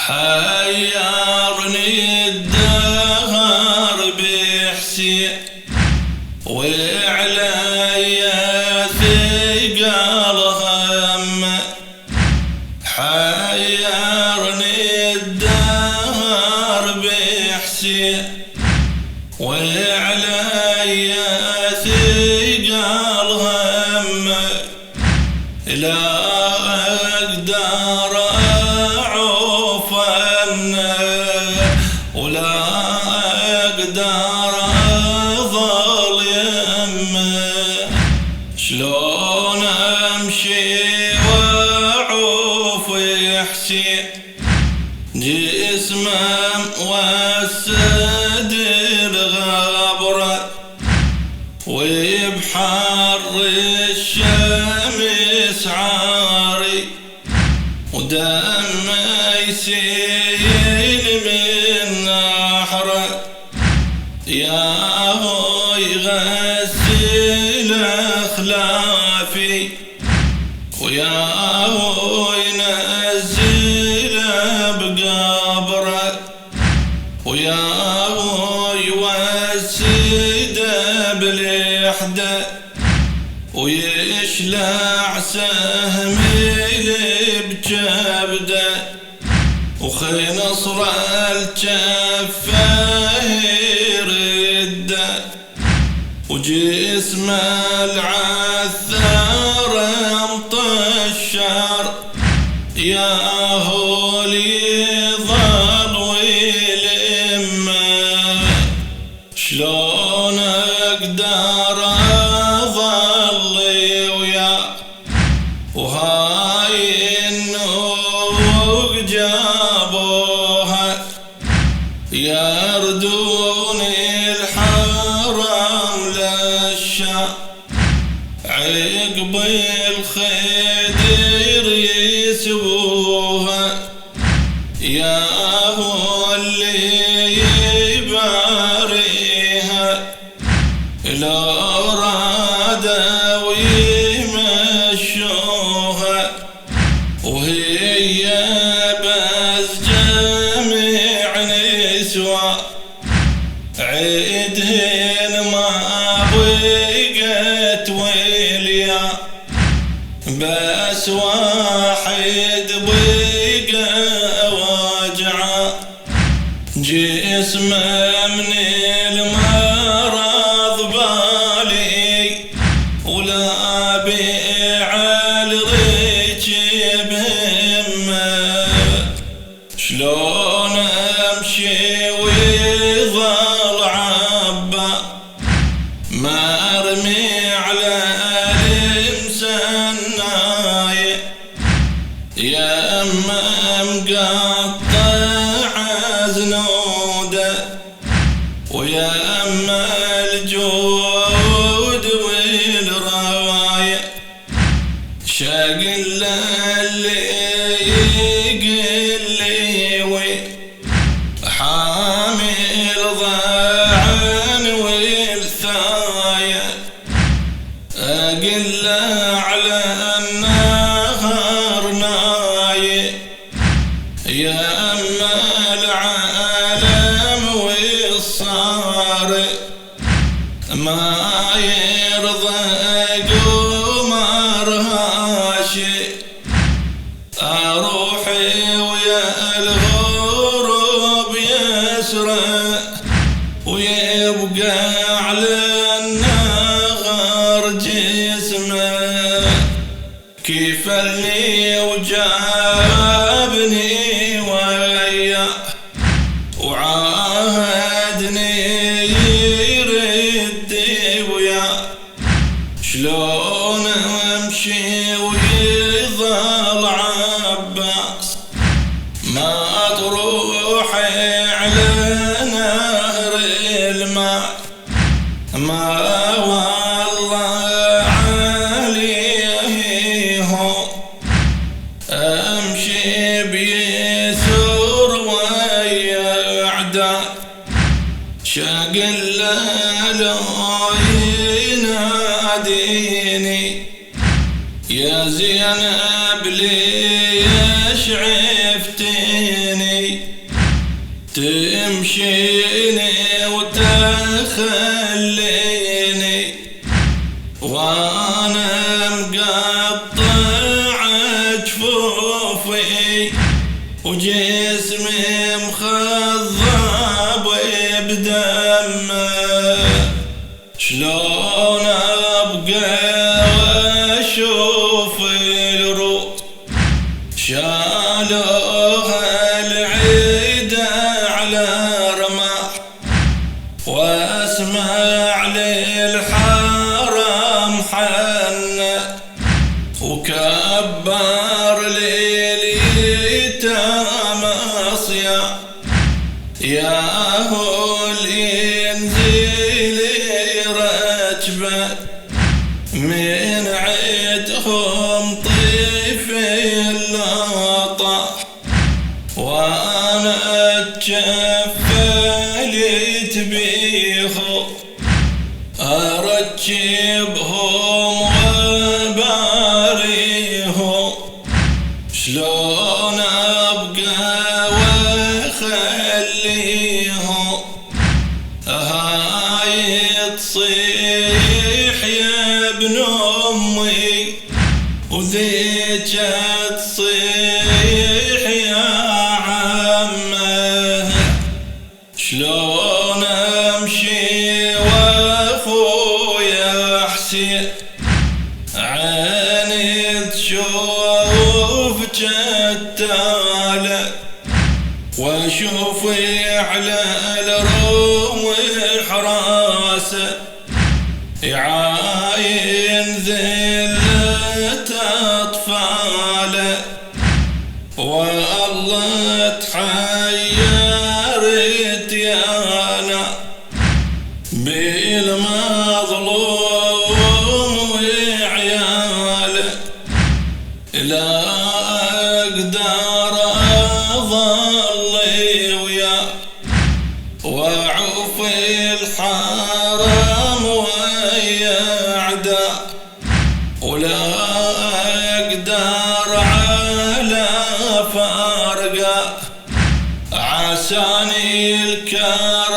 حيرني الدهر بحسين وعلي ثقل همه. حيرني الدهر بحسين وعلي ثقل همه. لا أقدر أعوف عنه ولا أقدر أظل يمه. شلون أمشي وأعوف حسين جسمه والسدر غبره وبحر الشمس عاري ودمه يسيل من نحره. يا هو يغسل أخلافي ويا هو ينزل بقبره ويا هو يوسد بالوحده ويشلع سهمي بجبده وخنصر الجفه يرده وجسمه العثار مطشر. يا هو يظل ويلمه. شلون اقدر اظل وياه وهاي النوق جابوها يردون الحرم للشام عقب الخدر يسووها. يا هو اللي يباريها لو رادوا يمشوها وهي بس جميع نسوة عيدهن ما بقت ويليا بس واحد بقى وجعه جسمه من المرض بالي ولا بيع الركب همه. شلون امشي ويظل عبا مرمي على المسناية. يا اما مقطع زنوده ويا اما الجود والروايه. شاقل اللي يقل لي حامل ضعن والثايه اقل على النهر نايه. يا اما العالم والصاري ما يرضى قمر هاشي. اروحي ويا الغروب يسرى ويبقى على النهر جسمه. كيف اللي وجابني وياه وعاهدني يرد وياه. شلون امشي ويظل عباس ما تروحي على نهر الماء. ما والله عليه هو امشي بيسر ويا اعداء. شاقل لو يناديني يا زينب ليش عفتيني. تمشيني وتخليني وانا مقطع جفوفي وجسمي مخضب بدمه، شلون ابقى واشوف الروس شالوها العيدة على رماح، واسمع للحرم حنة وكبر لليتام صيام، يا هو ينزل رتبه من عدهم طفل لطح، وانا اتشفلت بيهم اركبهم وباريهم، شلون ابقى واخليهم هاي تصيح يا ابن امي وذيك تصيح يا عمه، شلون امشي واخويا حسين عيني تشوف جتاله، واشوفي على الرمح راسه يعاين ذلة اطفاله، والله تحيرت يانا بالمظلوم وعياله، لا اقدر اظل وياه واعوف الحرم ويا اعداء، ولا اقدر على فرقه عساني الكرم